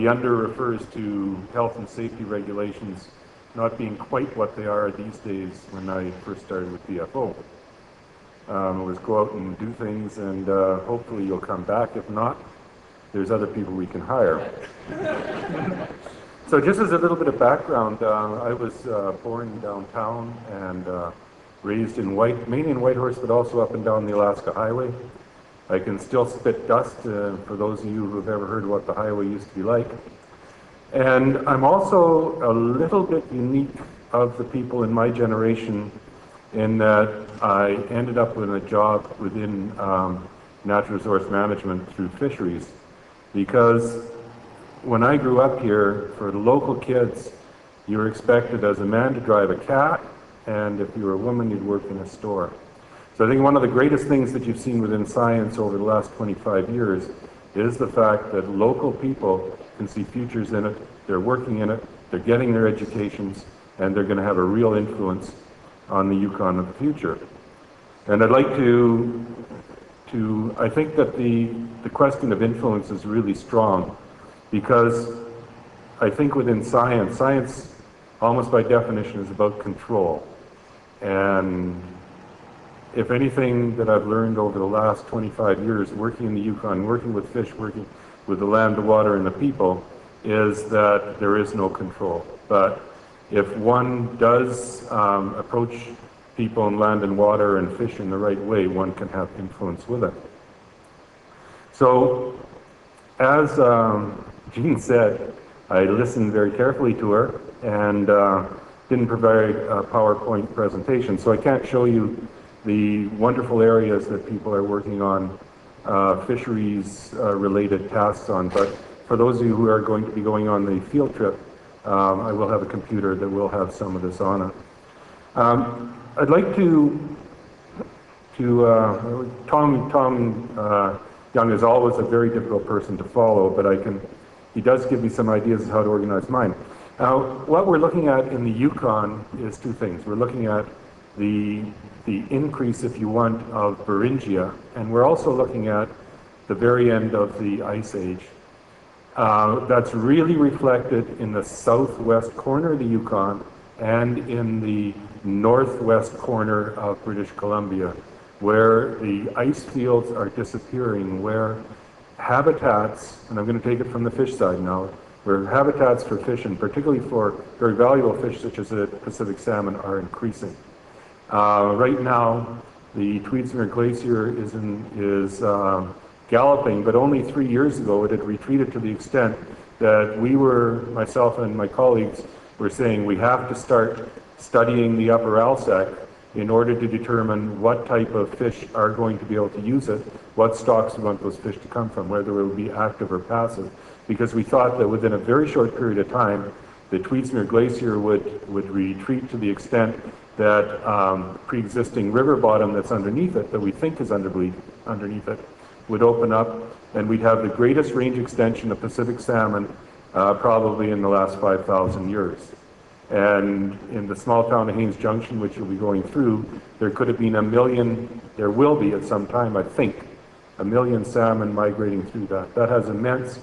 The under refers to health and safety regulations not being quite what they are these days when I first started with BFO. It was go out and do things, and hopefully you'll come back. If not, there's other people we can hire. So just as a little bit of background, I was born downtown and raised in mainly in Whitehorse, but also up and down the Alaska Highway. I can still spit dust for those of you who have ever heard what the highway used to be like. And I'm also a little bit unique of the people in my generation in that I ended up with a job within natural resource management through Fisheries, because when I grew up here, for the local kids, you were expected as a man to drive a cat, and if you were a woman, you'd work in a store. So I think one of the greatest things that you've seen within science over the last 25 years is the fact that local people can see futures in it, they're working in it, they're getting their educations, and they're going to have a real influence on the Yukon of the future. And I'd like I think that the question of influence is really strong, because I think within science almost by definition is about control. And if anything that I've learned over the last 25 years working in the Yukon, working with fish, working with the land, the water, and the people, is that there is no control. But if one does approach people in land and water and fish in the right way, one can have influence with it. So, as Jean said, I listened very carefully to her and didn't provide a PowerPoint presentation, so I can't show you the wonderful areas that people are working on fisheries related tasks on, but for those of you who are going to be going on the field trip, I will have a computer that will have some of this on it. I'd like to Tom Young is always a very difficult person to follow, but he does give me some ideas of how to organize mine. Now, what we're looking at in the Yukon is two things. We're looking at the increase, if you want, of Beringia, and we're also looking at the very end of the Ice Age. That's really reflected in the southwest corner of the Yukon and in the northwest corner of British Columbia, where the ice fields are disappearing, where habitats, and I'm going to take it from the fish side now, where habitats for fish, and particularly for very valuable fish such as the Pacific salmon, are increasing. Right now, the Tweedsmuir Glacier is galloping, but only 3 years ago it had retreated to the extent that myself and my colleagues were saying we have to start studying the upper Alsac in order to determine what type of fish are going to be able to use it, what stocks we want those fish to come from, whether it will be active or passive, because we thought that within a very short period of time, the Tweedsmuir Glacier would retreat to the extent that pre-existing river bottom that's underneath it, that we think is underneath it, would open up, and we'd have the greatest range extension of Pacific salmon probably in the last 5,000 years. And in the small town of Haines Junction, which you'll be going through, there could have been there will be at some time, I think, 1 million salmon migrating through that. That has immense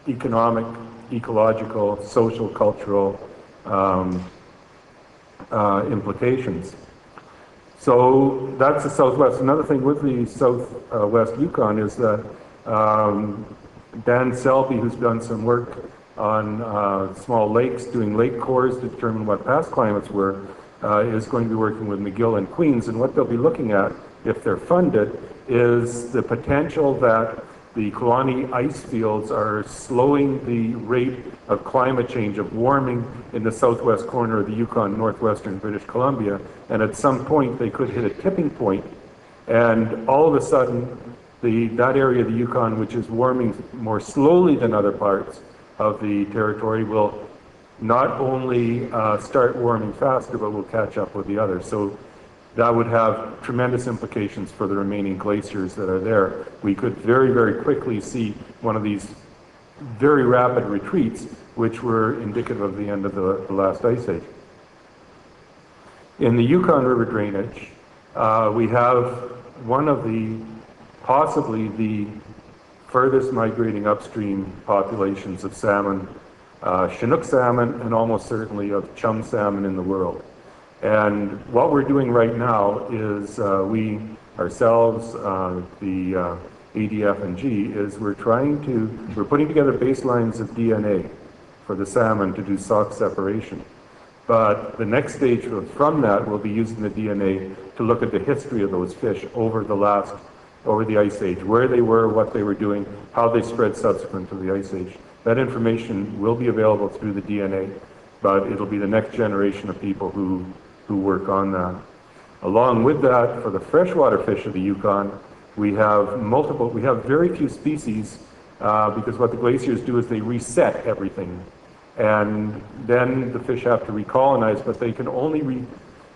economic, ecological, social, cultural implications. So that's the southwest. Another thing with the southwest Yukon is that Dan Selby, who's done some work on small lakes, doing lake cores to determine what past climates were, is going to be working with McGill and Queens, and what they'll be looking at, if they're funded, is the potential that the Kalani ice fields are slowing the rate of climate change, of warming in the southwest corner of the Yukon, northwestern British Columbia, and at some point they could hit a tipping point, and all of a sudden that area of the Yukon, which is warming more slowly than other parts of the territory, will not only start warming faster, but will catch up with the others. So that would have tremendous implications for the remaining glaciers that are there. We could very, very quickly see one of these very rapid retreats, which were indicative of the end of the last ice age. In the Yukon River drainage, we have one of possibly the furthest migrating upstream populations of salmon, Chinook salmon, and almost certainly of chum salmon in the world. And what we're doing right now is we ourselves, the ADF and G, is we're putting together baselines of DNA for the salmon to do stock separation. But the next stage from that will be using the DNA to look at the history of those fish over the ice age, where they were, what they were doing, how they spread subsequent to the ice age. That information will be available through the DNA, but it'll be the next generation of people who work on that. Along with that, for the freshwater fish of the Yukon, we have very few species, because what the glaciers do is they reset everything. And then the fish have to recolonize, but they can only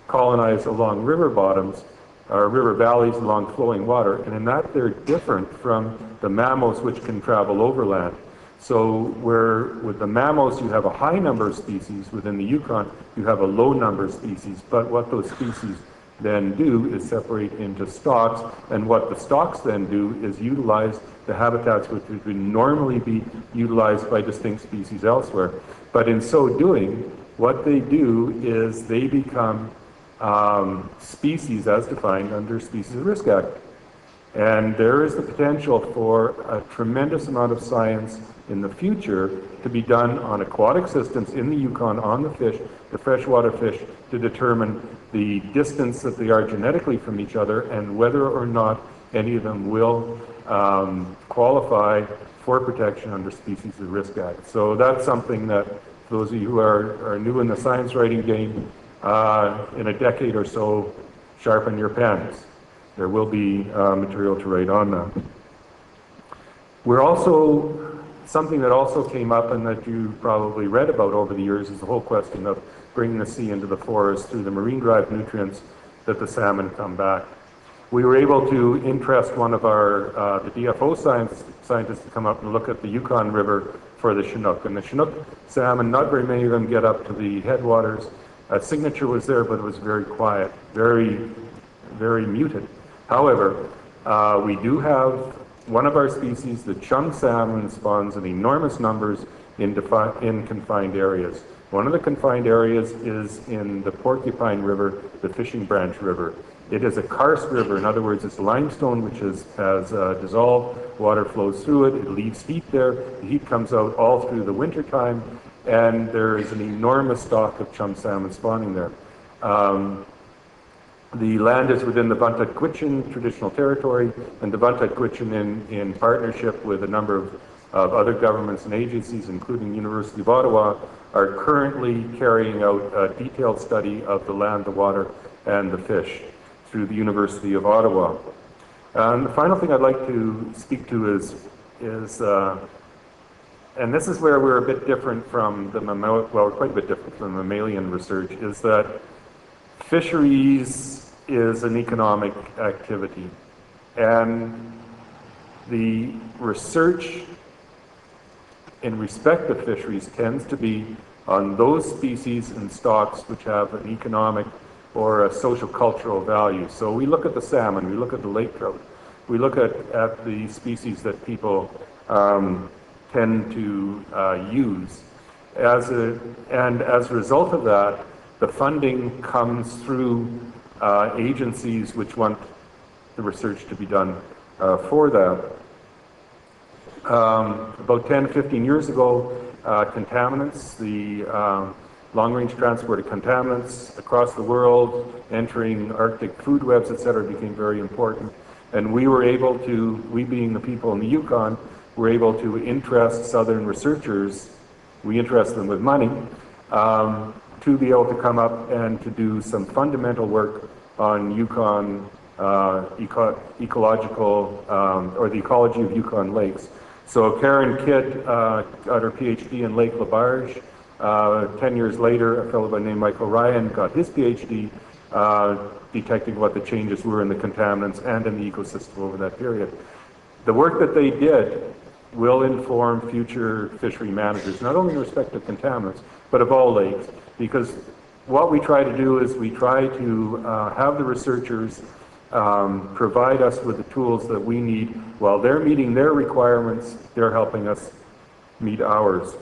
recolonize along river bottoms, or river valleys along flowing water, and in that they're different from the mammals which can travel overland. So where with the mammals you have a high number of species, within the Yukon you have a low number of species, but what those species then do is separate into stocks, and what the stocks then do is utilize the habitats which would normally be utilized by distinct species elsewhere. But in so doing, what they do is they become species as defined under Species of Risk Act. And there is the potential for a tremendous amount of science in the future to be done on aquatic systems in the Yukon, on the fish, the freshwater fish, to determine the distance that they are genetically from each other and whether or not any of them will qualify for protection under Species of Risk Act. So that's something that those of you who are new in the science writing game, in a decade or so, sharpen your pens. There will be material to write on that. We're also, something that also came up and that you probably read about over the years is the whole question of bringing the sea into the forest through the marine drive nutrients that the salmon come back. We were able to interest one of our, the DFO scientists to come up and look at the Yukon River for the Chinook. And the Chinook salmon, not very many of them get up to the headwaters. A signature was there, but it was very quiet, very, very muted. However, we do have one of our species, the chum salmon, spawns in enormous numbers in confined areas. One of the confined areas is in the Porcupine River, the Fishing Branch River. It is a karst river. In other words, it's limestone which has dissolved, water flows through it, it leaves heat there, the heat comes out all through the winter time, and there is an enormous stock of chum salmon spawning there. The land is within the Vuntut Gwitchin traditional territory, and the Vuntut Gwitchin, in partnership with a number of other governments and agencies, including University of Ottawa, are currently carrying out a detailed study of the land, the water, and the fish through the University of Ottawa. The final thing I'd like to speak to is and this is where we're a bit different from we're quite a bit different from mammalian research, is that fisheries is an economic activity, and the research in respect of fisheries tends to be on those species and stocks which have an economic or a social cultural value. So we look at the salmon, we look at the lake trout, we look at the species that people tend to use. And as a result of that, the funding comes through agencies which want the research to be done for that. About 10, 15 years ago, contaminants, the long-range transport of contaminants across the world, entering Arctic food webs, etc., became very important. And we were able to, we being the people in the Yukon, were able to interest southern researchers, we interest them with money, to be able to come up and to do some fundamental work on Yukon ecological, or the ecology of Yukon lakes. So Karen Kidd got her PhD in Lake Labarge. 10 years later, a fellow by the name Michael Ryan got his PhD detecting what the changes were in the contaminants and in the ecosystem over that period. The work that they did will inform future fishery managers, not only in respect of contaminants, but of all lakes, because what we try to do is we try to have the researchers provide us with the tools that we need. While they're meeting their requirements, they're helping us meet ours.